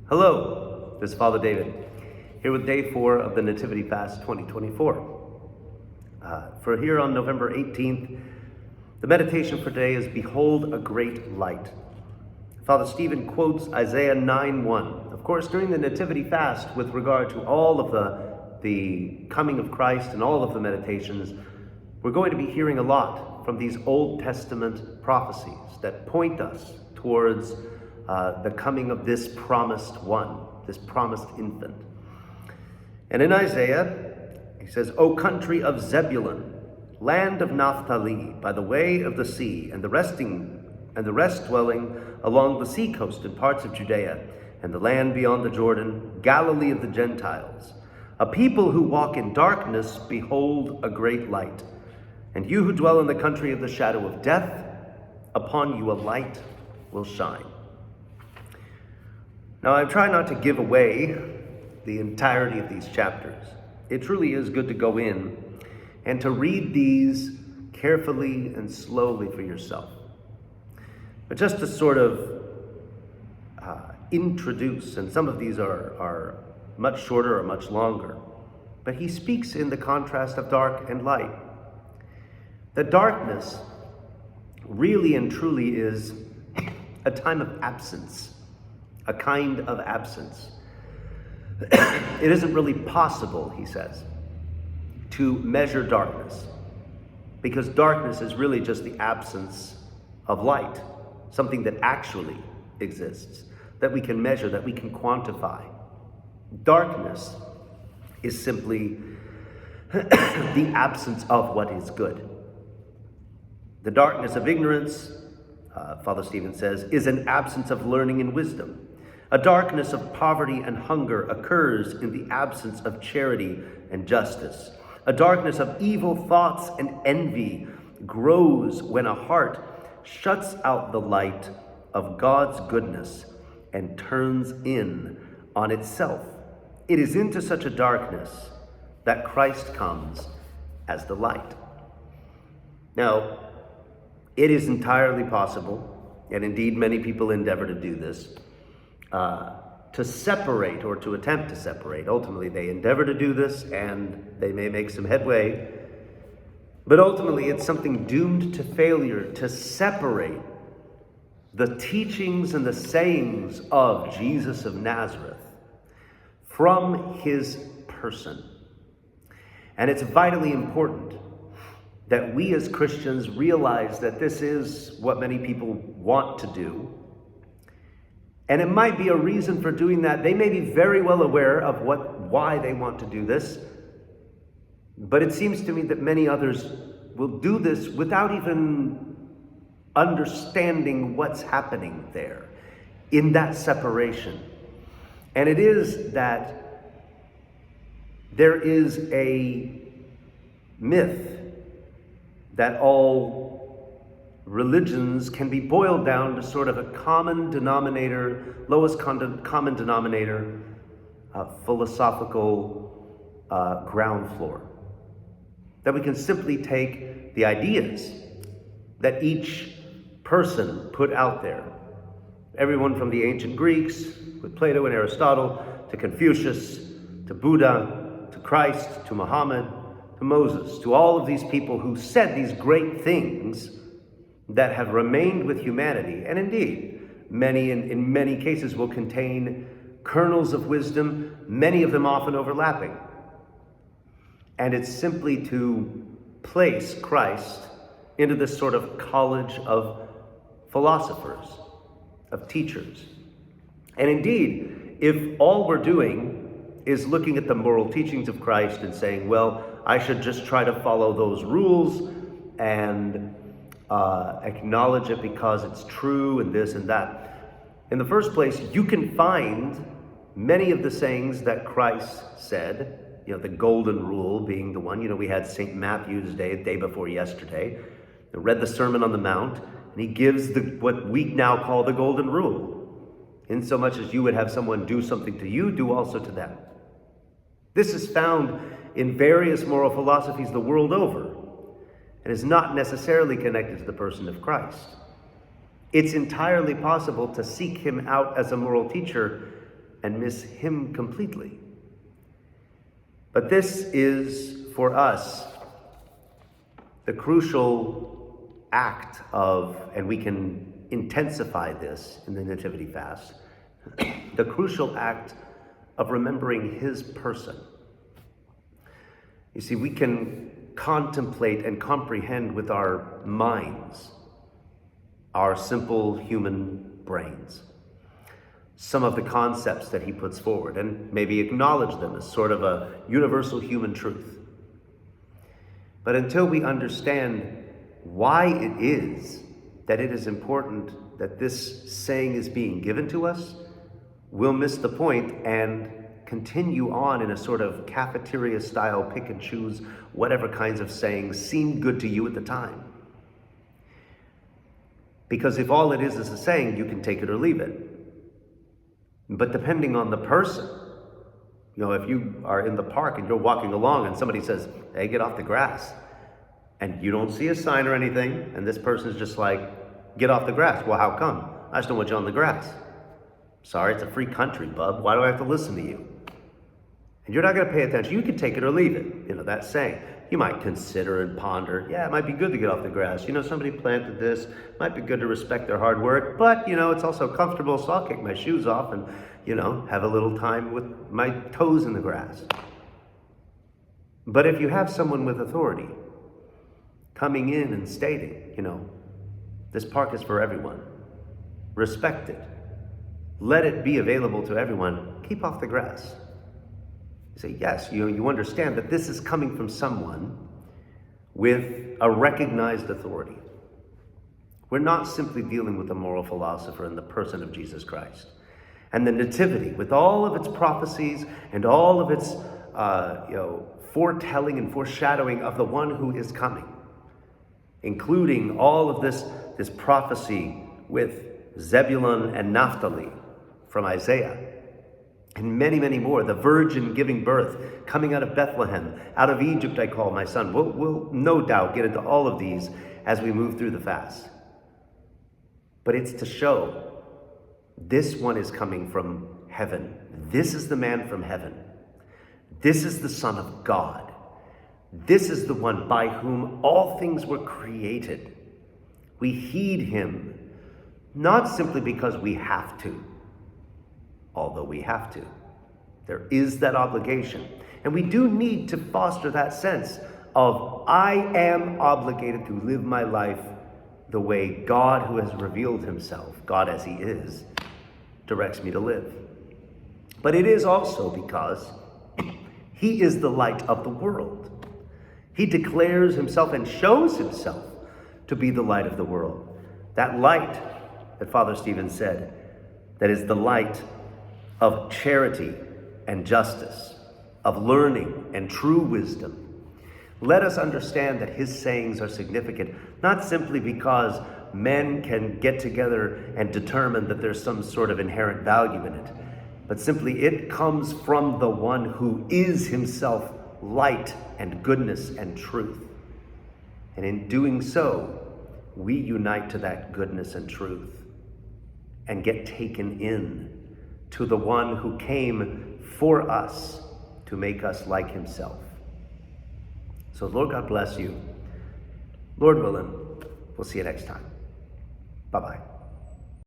Hello, this is Father David, here with day 4 of the Nativity Fast 2024. For here on November 18th, the meditation for today is Behold a Great Light. Father Stephen quotes Isaiah 9:1. Of course, during the Nativity Fast, with regard to all of the coming of Christ and all of the meditations, we're going to be hearing a lot from these Old Testament prophecies that point us towards the coming of this promised one, this promised infant. And in Isaiah, he says, O country of Zebulun, land of Naphtali, by the way of the sea, and the rest dwelling along the seacoast in parts of Judea, and the land beyond the Jordan, Galilee of the Gentiles. A people who walk in darkness, behold a great light. And you who dwell in the country of the shadow of death, upon you a light will shine. Now, I try not to give away the entirety of these chapters. It truly is good to go in and to read these carefully and slowly for yourself. But just to sort of introduce, and some of these are much shorter or much longer, but he speaks in the contrast of dark and light. The darkness really and truly is a time of absence, a kind of absence. It isn't really possible, he says, to measure darkness, because darkness is really just the absence of light, something that actually exists, that we can measure, that we can quantify. Darkness is simply the absence of what is good. The darkness of ignorance, Father Stephen says, is an absence of learning and wisdom. A darkness of poverty and hunger occurs in the absence of charity and justice. A darkness of evil thoughts and envy grows when a heart shuts out the light of God's goodness and turns in on itself. It is into such a darkness that Christ comes as the light. Now, it is entirely possible, and indeed many people endeavor to do this, to separate or to attempt to separate. Ultimately, they endeavor to do this and they may make some headway, but ultimately it's something doomed to failure to separate the teachings and the sayings of Jesus of Nazareth from his person. And it's vitally important that we as Christians realize that this is what many people want to do. And it might be a reason for doing that. They may be very well aware of why they want to do this. But it seems to me that many others will do this without even understanding what's happening there in that separation. And it is that there is a myth that all religions can be boiled down to sort of a common denominator, lowest common denominator, philosophical ground floor. That we can simply take the ideas that each person put out there. Everyone from the ancient Greeks, with Plato and Aristotle, to Confucius, to Buddha, to Christ, to Muhammad, to Moses, to all of these people who said these great things that have remained with humanity, and indeed, many in many cases will contain kernels of wisdom, many of them often overlapping. And it's simply to place Christ into this sort of college of philosophers, of teachers. And indeed, if all we're doing is looking at the moral teachings of Christ and saying, well, I should just try to follow those rules and acknowledge it because it's true and this and that. In the first place, you can find many of the sayings that Christ said, the golden rule being the one. We had St. Matthew's Day, the day before yesterday. I read the Sermon on the Mount, and he gives what we now call the golden rule. In so much as you would have someone do something to you, do also to them. This is found in various moral philosophies the world over, and is not necessarily connected to the person of Christ. It's entirely possible to seek him out as a moral teacher and miss him completely. But this is, for us, the crucial act of, and we can intensify this in the Nativity fast, the crucial act of remembering his person. You see, we can contemplate and comprehend with our minds, our simple human brains, some of the concepts that he puts forward and maybe acknowledge them as sort of a universal human truth. But until we understand why it is that it is important that this saying is being given to us, we'll miss the point and continue on in a sort of cafeteria style pick and choose whatever kinds of sayings seemed good to you at the time. Because if all it is a saying, you can take it or leave it. But depending on the person, if you are in the park and you're walking along and somebody says, hey, get off the grass, and you don't see a sign or anything, and this person's just like, get off the grass. Well, how come? I just don't want you on the grass. Sorry, it's a free country, bub. Why do I have to listen to you? And you're not going to pay attention. You can take it or leave it. That saying. You might consider and ponder, yeah, it might be good to get off the grass. Somebody planted this. It might be good to respect their hard work, but, it's also comfortable, so I'll kick my shoes off and, have a little time with my toes in the grass. But if you have someone with authority coming in and stating, this park is for everyone, respect it, let it be available to everyone, keep off the grass. Say, yes, you understand that this is coming from someone with a recognized authority. We're not simply dealing with a moral philosopher in the person of Jesus Christ. And the Nativity, with all of its prophecies and all of its foretelling and foreshadowing of the one who is coming, including all of this prophecy with Zebulun and Naphtali from Isaiah, and many, many more. The virgin giving birth, coming out of Bethlehem, out of Egypt I call my son. We'll no doubt get into all of these as we move through the fast. But it's to show this one is coming from heaven. This is the man from heaven. This is the Son of God. This is the one by whom all things were created. We heed him, not simply because we have to, although we have to. There is that obligation. And we do need to foster that sense of, I am obligated to live my life the way God, who has revealed himself, God as he is, directs me to live. But it is also because he is the light of the world. He declares himself and shows himself to be the light of the world. That light that Father Stephen said, that is the light of charity and justice, of learning and true wisdom. Let us understand that his sayings are significant, not simply because men can get together and determine that there's some sort of inherent value in it, but simply it comes from the one who is himself light and goodness and truth. And in doing so, we unite to that goodness and truth and get taken in to the one who came for us to make us like himself. So Lord God bless you. Lord willing, we'll see you next time. Bye-bye.